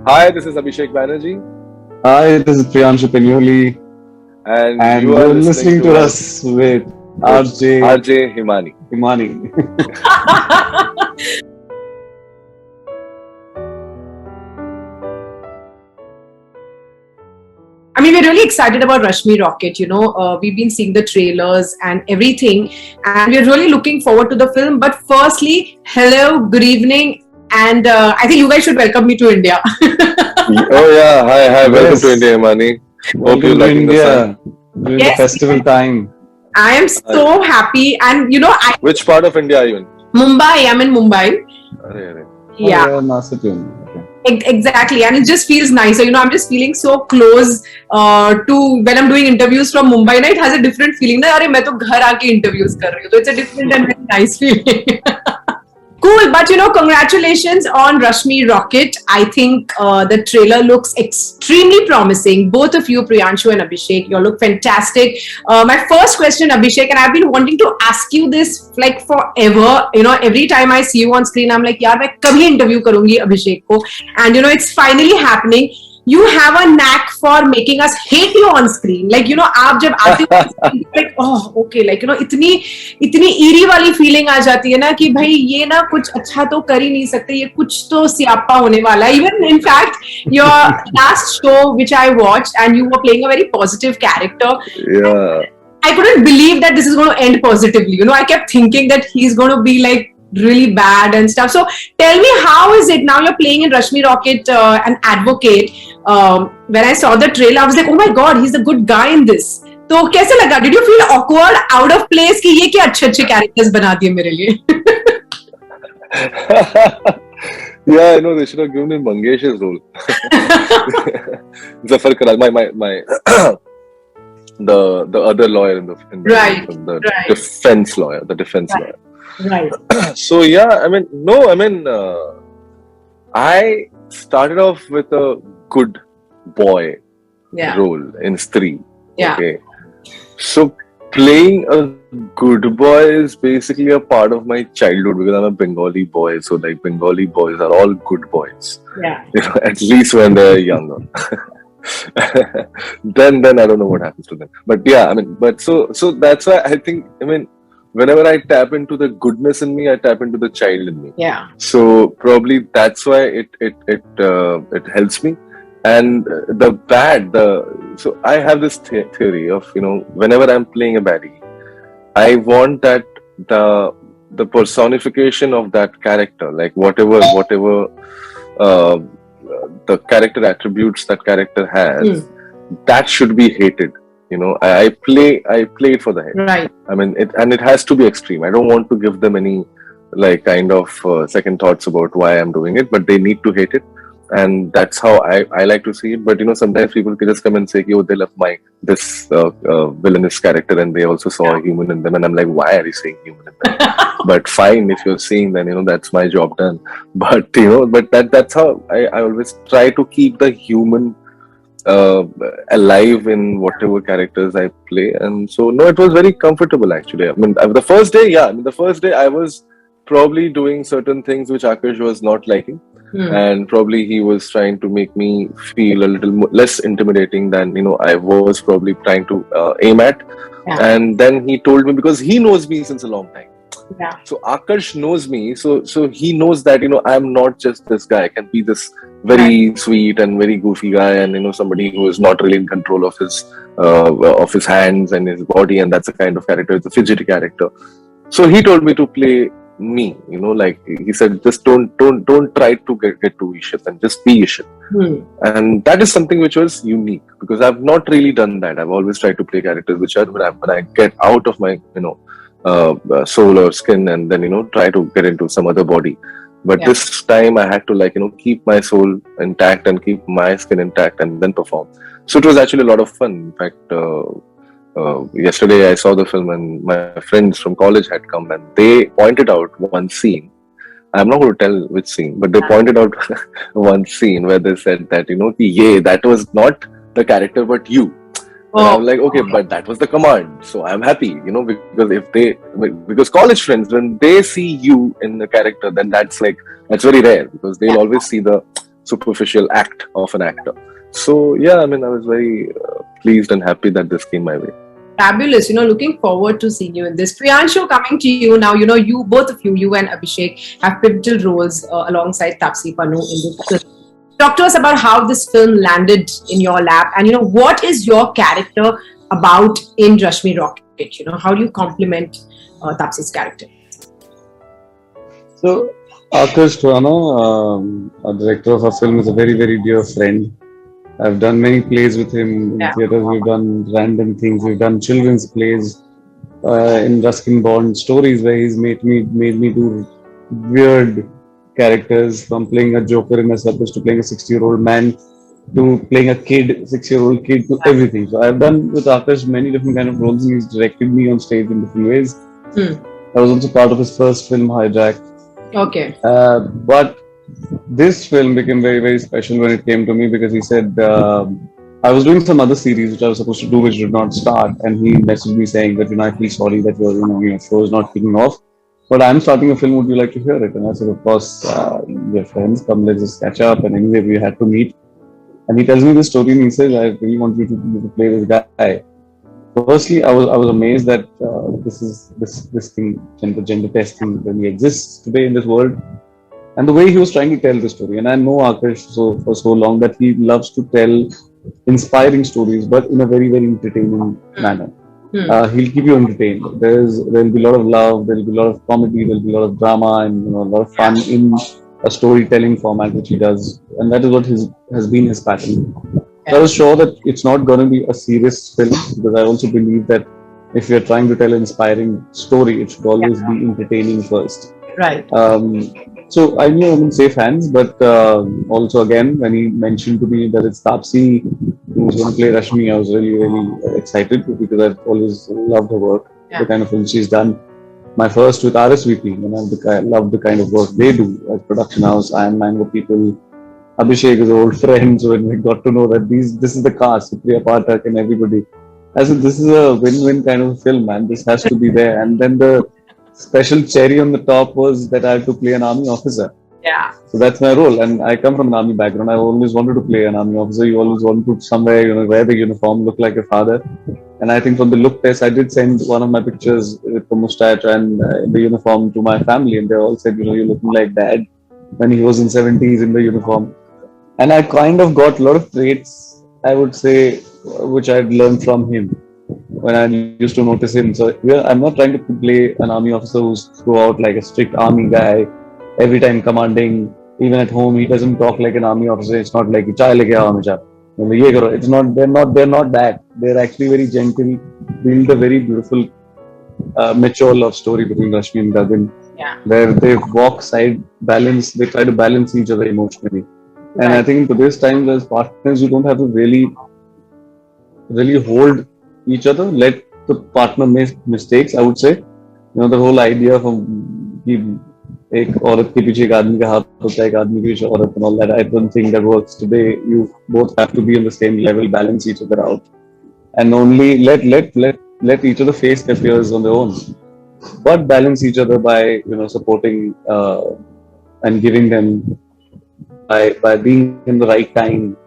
Hi, this is Abhishek Banerjee, Hi, this is Priyanshu Penyoli, and and you are you're listening listening to to us us with with RJ RJ Himani. Himani. I mean, we're really excited about Rashmi Rocket. We've been seeing the trailers and everything, and we're really looking forward to the film. But firstly, hello, good evening, and I think you guys should welcome me to India. Oh yeah, hi, welcome to Yes, India, Himani. Hope you're welcome to liking the sun. India during the Yes, festival time. I am Uh, so happy, and which part of India are you in? Mumbai. I'm in Mumbai. Arre, arre. Oh, Yeah. yeah, Nasitun. Okay. Exactly, and it just feels nicer. I'm just feeling so close to when I'm doing interviews from Mumbai. It has a different feeling. Na, अरे मैं तो घर आके interviews कर रही हूँ. So it's a different and very nice feeling. Cool, but congratulations on Rashmi Rocket. I think the trailer looks extremely promising. Both of you, Priyanshu and Abhishek, you look fantastic. My first question, Abhishek, and I've been wanting to ask you this like forever. Every time I see you on screen, I'm like, यार मैं कभी interview करूँगी अभिषेक को, and it's finally happening. You have a knack for making us hate you on screen. Like आप जब आते हो like oh okay, like इतनी ईरी वाली फीलिंग आ जाती है ना कि भाई ये ना कुछ अच्छा तो कर ही नहीं सकते, ये कुछ तो स्यापा होने वाला है. Even in fact, your last show which I watched and you were playing a very positive character, Yeah. I couldn't believe that this is going to end positively. I kept thinking that he's going to be like really bad and stuff. So tell me, how is it now? You're playing in Rashmi Rocket, an advocate. When I saw the trailer, I was like, oh my god, he's a good guy in this. तो कैसे लगा? Did you feel awkward, out of place कि ये क्या अच्छे characters बना दिए मेरे लिए? Yeah, I know they should have given him Mangesh's role. Zafar Karal, my the other lawyer in the Right, the right. defense lawyer, the defense Right. lawyer. Right. So yeah, I started off with a good boy Yeah. role in Stree. Yeah. Okay. So playing a good boy is basically a part of my childhood because I'm a Bengali boy. So like Bengali boys are all good boys. Yeah. At least when they're younger. then I don't know what happens to them. But yeah, so that's why I think whenever I tap into the goodness in me, I tap into the child in me. Yeah. So probably that's why it helps me. And so I have this theory of whenever I'm playing a baddie, I want that the personification of that character, like whatever uh, the character attributes that character has, that should be hated. I play it for the hate. Right. It has to be extreme. I don't want to give them any like kind of second thoughts about why I'm doing it, but they need to hate it. And that's how I like to see it. But sometimes people can just come and say, "Oh, they love this villainous character, and they also saw a human in them." And I'm like, "Why are you saying human in them?" But fine, if you're seeing, then that's my job done. But that's how I always try to keep the human alive in whatever characters I play. And so no, it was very comfortable actually. The first day I was probably doing certain things which Akash was not liking. And probably he was trying to make me feel a little less intimidating than I was probably trying to aim at. Yeah. And then he told me, because he knows me since a long time. Yeah. So Akash knows me, so he knows that I'm not just this guy. I can be this very sweet and very goofy guy, and somebody who is not really in control of his hands and his body, and that's a kind of character. It's a fidgety character. So he told me to play me, like he said, just don't try to get to Ishit, and just be Ishit. And that is something which was unique because I've not really done that. I've always tried to play characters which are when I get out of my soul or skin, and then try to get into some other body. But this time I had to keep my soul intact and keep my skin intact and then perform. So it was actually a lot of fun. In fact, yesterday I saw the film and my friends from college had come and they pointed out one scene. I'm not going to tell which scene, but they pointed out one scene where they said that, that was not the character but you. And I'm like, okay, but that was the command. So I'm happy, because college friends, when they see you in the character, then that's very rare because they'll always see the superficial act of an actor. So yeah, I mean, I was very pleased and happy that this came my way. Fabulous. Looking forward to seeing you in this. Priyanshu, coming to you now, you, both of you and Abhishek have pivotal roles alongside Taapsee Pannu in this film. Talk to us about how this film landed in your lap, and what is your character about in Rashmi Rocket? How do you complement Taapsee's character? So, Akash Khurana, a director of our film, is a very, very dear friend. I've done many plays with him in theatres. We've done random things. We've done children's plays in Ruskin Bond stories where he's made me do weird characters, from playing a joker in a circus to playing a 60-year-old man to playing a kid, 6-year-old kid, to everything. So I've done with Akash many different kind of roles, and he's directed me on stage in different ways. I was also part of his first film, Hijack. Okay. But this film became very, very special when it came to me, because he said, I was doing some other series which I was supposed to do, which did not start, and he messaged me saying that, I feel sorry that your show is not kicking off, but I'm starting a film, would you like to hear it? And I said, of course, we're friends, come, let's just catch up. And anyway, we had to meet. And he tells me this story, and he says, I really want you to play this guy. Firstly, I was amazed that this thing, gender testing, really exists today in this world. And the way he was trying to tell the story, and I know Akash for so long that he loves to tell inspiring stories, but in a very, very entertaining manner. He'll keep you entertained. There'll be a lot of love, there'll be a lot of comedy, there'll be a lot of drama, and a lot of fun in a storytelling format which he does, and that is what has been his pattern. So I was sure that it's not going to be a serious film, because I also believe that if you're trying to tell an inspiring story, it should always be entertaining first. Right. So I knew I'm in safe hands, but also again, when he mentioned to me that it's Taapsee who's going to play Rashmi, I was really, really excited, because I've always loved her work, the kind of film she's done. My first with RSVP, and I love the kind of work they do at Production House, Iron Mango people. Abhishek is an old friend, so when we got to know that this is the cast, Supriya Pathak and everybody, I said, this is a win-win kind of film, man. This has to be there. And then the special cherry on the top was that I had to play an army officer. Yeah. So that's my role, and I come from an army background. I always wanted to play an army officer. You always want to somewhere, wear the uniform, look like your father. And I think from the look test, I did send one of my pictures with the mustache and the uniform to my family, and they all said, you're looking like Dad when he was in 70s in the uniform. And I kind of got a lot of traits, I would say, which I'd learned from him when I used to notice him. So I'm not trying to play an army officer who's throughout like a strict army guy, every time commanding. Even at home, he doesn't talk like an army officer. It's not like chai leke aao hamisha. It's not. They're not that. They're actually very gentle. Build a very beautiful, mature love story between Rashmi and Gagan. Yeah. Where they walk side balance. They try to balance each other emotionally. And I think in today's time, as partners, you don't have to really hold each other. Let the partner make mistakes, I would say. The whole idea of एक औरत के पीछे एक आदमी का हाथ होता है, एक आदमी के पीछे औरत, and all that, I don't think that works today. You both have to be on the same level, balance each other out, and only let each other face their fears on their own, but balance each other by supporting and giving them by being in the right time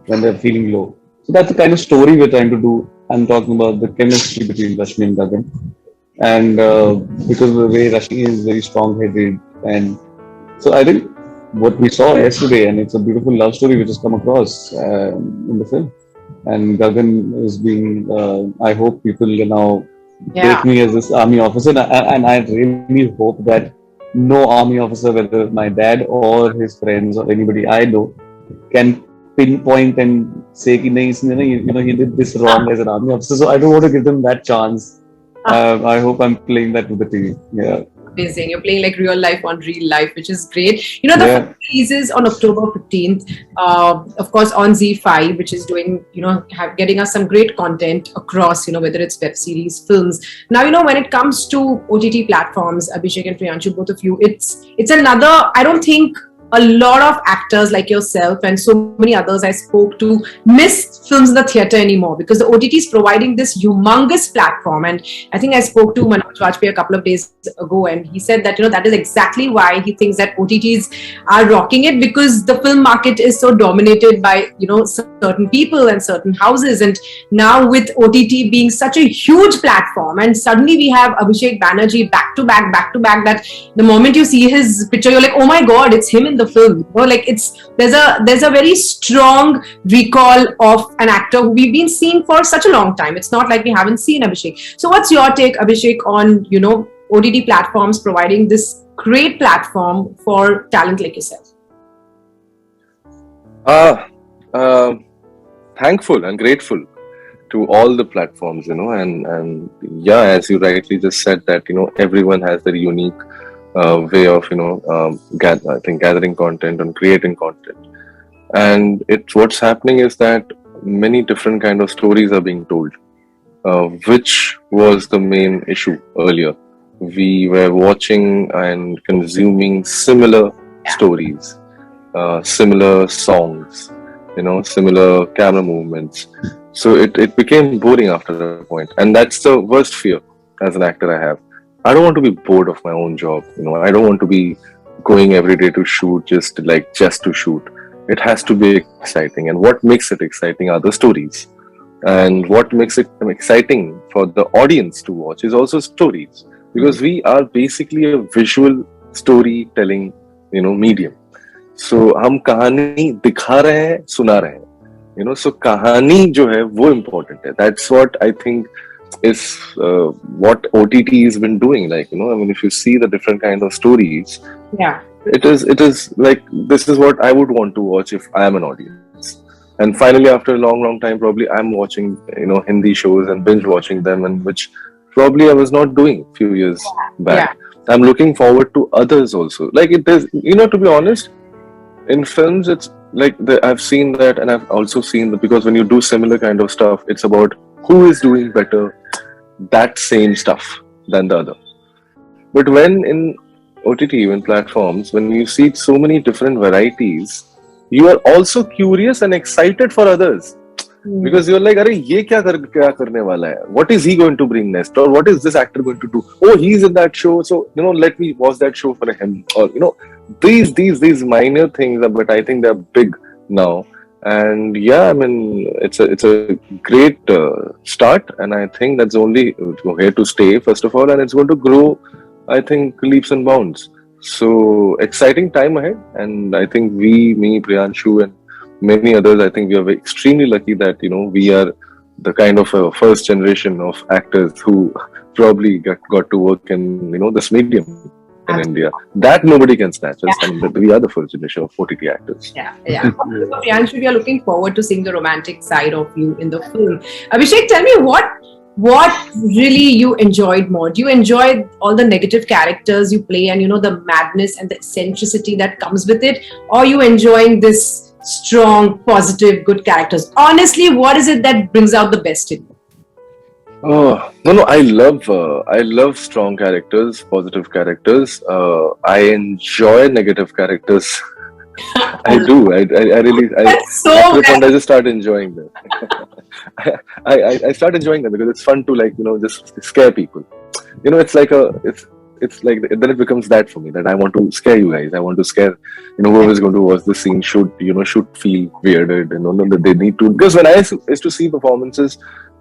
when they're feeling low. So that's the kind of story we're trying to do. I'm talking about the chemistry between Rashmi and Gagan. And because of the way Rashmi is very strong-headed, and so I think what we saw yesterday, and it's a beautiful love story which has come across in the film. And Gagan is being, I hope people now take me as this army officer, and I really hope that no army officer, whether my dad or his friends or anybody I know, can pinpoint and say, he did this wrong as an army officer. So I don't want to give them that chance. I hope I'm playing that with the team. Yeah. Amazing. You're playing like real life on real life, which is great. The film releases on October 15th, of course, on ZEE5, which is doing, getting us some great content across, whether it's web series, films. Now, when it comes to OTT platforms, Abhishek and Priyanshu, both of you, it's another, I don't think a lot of actors like yourself and so many others I spoke to miss films in the theater anymore, because the OTT is providing this humongous platform. And I think I spoke to Manoj Vajpayee a couple of days ago, and he said that, that is exactly why he thinks that OTTs are rocking it, because the film market is so dominated by, certain people and certain houses. And now with OTT being such a huge platform, and suddenly we have Abhishek Banerjee back to back, that the moment you see his picture, you're like, oh my God, it's him in the film. Like there's a very strong recall of an actor who we've been seeing for such a long time. It's not like we haven't seen Abhishek. So what's your take, Abhishek, on, OTT platforms providing this great platform for talent like yourself? Thankful and grateful to all the platforms, and yeah, as you rightly just said that, everyone has their unique way of, gathering content and creating content. And what's happening is that many different kind of stories are being told, which was the main issue earlier. We were watching and consuming similar stories, similar songs, similar camera movements. So it became boring after a point. And that's the worst fear as an actor I have. I don't want to be bored of my own job. I don't want to be going every day to shoot just to shoot. It has to be exciting. And what makes it exciting are the stories. And what makes it exciting for the audience to watch is also stories. Because we are basically a visual storytelling, medium. So हम कहानी दिखा रहे हैं, सुना रहे हैं. So कहानी जो है वो important है. That's what I think is what OTT has been doing. Like, if you see the different kind of stories, yeah, it is like, this is what I would want to watch if I am an audience. And finally, after a long time, probably I'm watching, Hindi shows and binge watching them, and which probably I was not doing a few years back. Yeah. I'm looking forward to others also. Like, it is, to be honest, in films, it's like I've seen that, and I've also seen that, because when you do similar kind of stuff, it's about who is doing better that same stuff than the other. But when in OTT, when platforms, when you see so many different varieties, you are also curious and excited for others. Because you're like, "Arey, ye kya karne wala hai? What is he going to bring next? Or what is this actor going to do? Oh, he's in that show, so let me watch that show for him." Or these minor things, but I think they're big now. And yeah, I mean, it's a great start, and I think that's only here to stay, first of all, and it's going to grow, I think, leaps and bounds. So exciting time ahead, and I think me, Priyanshu, and many others, I think we are extremely lucky that, we are the kind of first generation of actors who probably got to work in, this medium in India. That nobody can snatch us, and we are the first generation of OTT actors. Yeah. So Priyanshu, we are looking forward to seeing the romantic side of you in the film. Abhishek, tell me what really you enjoyed more? Do you enjoy all the negative characters you play and, the madness and the eccentricity that comes with it? Or are you enjoying this strong, positive, good characters? Honestly, what is it that brings out the best in you? Oh, no, I love strong characters, positive characters. I enjoy negative characters. I do. I really. I just start enjoying them. I start enjoying them because it's fun to just scare people. It's like it's like then it becomes that for me, that I want to scare you guys. I want to scare whoever's going to watch the scene should feel weirded, that they need to, because when I used to see performances,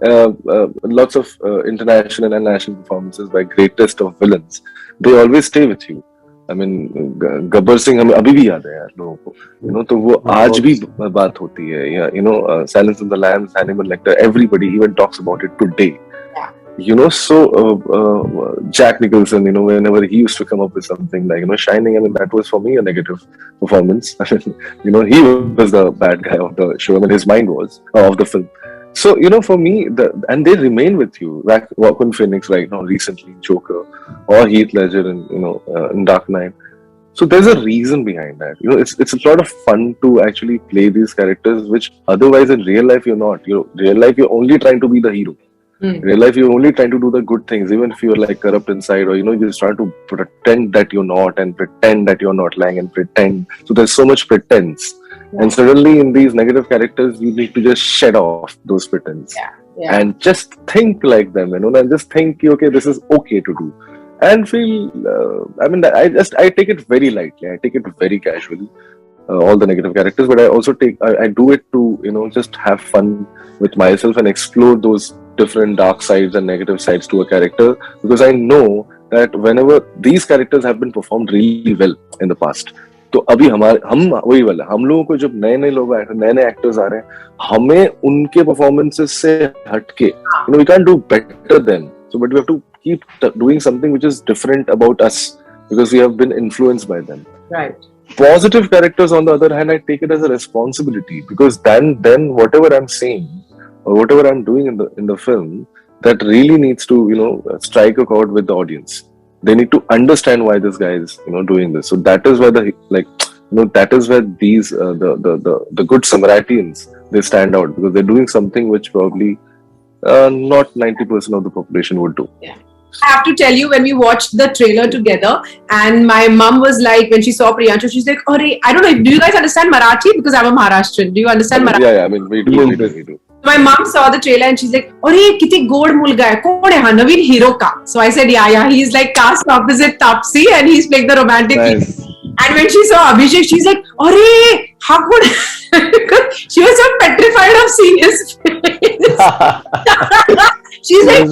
lots of international and national performances by greatest of villains, they always stay with you. I mean, Gabbar Singh हमें अभी भी याद है यार लोगों को, तो वो आज भी बात होती है. Silence of the Lambs, Hannibal Lecter, everybody even talks about it today. So Jack Nicholson, whenever he used to come up with something like, Shining, I mean, that was for me a negative performance. He was the bad guy of the show. I mean, his mind was of the film. So, for me, and they remain with you. Like Joaquin Phoenix right now, recently, Joker, or Heath Ledger in Dark Knight. So there's a reason behind that. It's a lot of fun to actually play these characters, which otherwise in real life you're not. Real life you're only trying to be the hero. Hmm. In real life, you're only trying to do the good things, even if you're like corrupt inside, or you just try to pretend that you're not, and pretend that you're not lying, and pretend. So there's so much pretense, and suddenly in these negative characters, you need to just shed off those pretense and just think like them, and just think, okay, this is okay to do, and feel. I take it very lightly. I take it very casually. All the negative characters, but I also I do it to just have fun with myself and explore those different dark sides and negative sides to a character, because I know that whenever these characters have been performed really well in the past, तो अभी हम वही वाला, हम लोगों को जब नए लोग आए, नए एक्टर्स आ रहे हैं, हमें उनके परफॉर्मेंसेस से हटके we can't do better than, so but we have to keep doing something which is different about us because we have been influenced by them. Right. Positive characters, on the other hand, I take it as a responsibility, because then whatever I'm saying or whatever I'm doing in the film, that really needs to strike a chord with the audience. They need to understand why this guy is doing this. So that is where that is where these the good Samaritans, they stand out, because they're doing something which probably not 90% of the population would do. Yeah. I have to tell you, when we watched the trailer together, and my mom was like, when she saw Priyanshu, she's like, "Oh, I don't know. Do you guys understand Marathi? Because I'm a Maharashtrian. Do you understand Marathi?" Yeah. I mean, we do. My mom saw the trailer and she's like, "अरे किती गोड मुलगा है, कोण है हा नवीन hero का?" So I said, yeah, he's like cast opposite Taapsee and he's playing the romantic lead. And when she saw Abhishek, she's like, "अरे हा कोण?" She was so petrified of seeing his face. She's like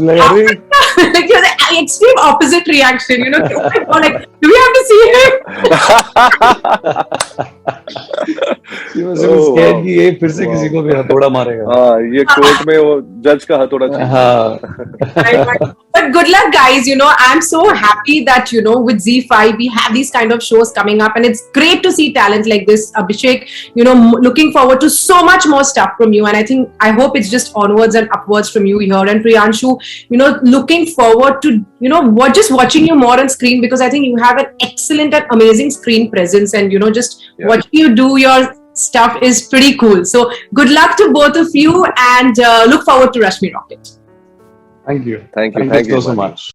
extreme opposite reaction, like, do we have to see him? She was scared कि ये फिर से किसी को भी हथौड़ा मारेगा. हाँ, ये कोर्ट में वो जज का हथौड़ा चाहिए. But good luck, guys. I'm so happy that with ZEE5 we have these kind of shows coming up, and it's great to see talent like this, Abhishek. Looking forward to so much more stuff from you, and I hope it's just onwards and upwards from you here. And Priyanshu, looking forward to just watching you more on screen, because I think you have an excellent and amazing screen presence, and watching you do your stuff is pretty cool. So good luck to both of you, and look forward to Rashmi Rocket. Thank you. Thank you so much.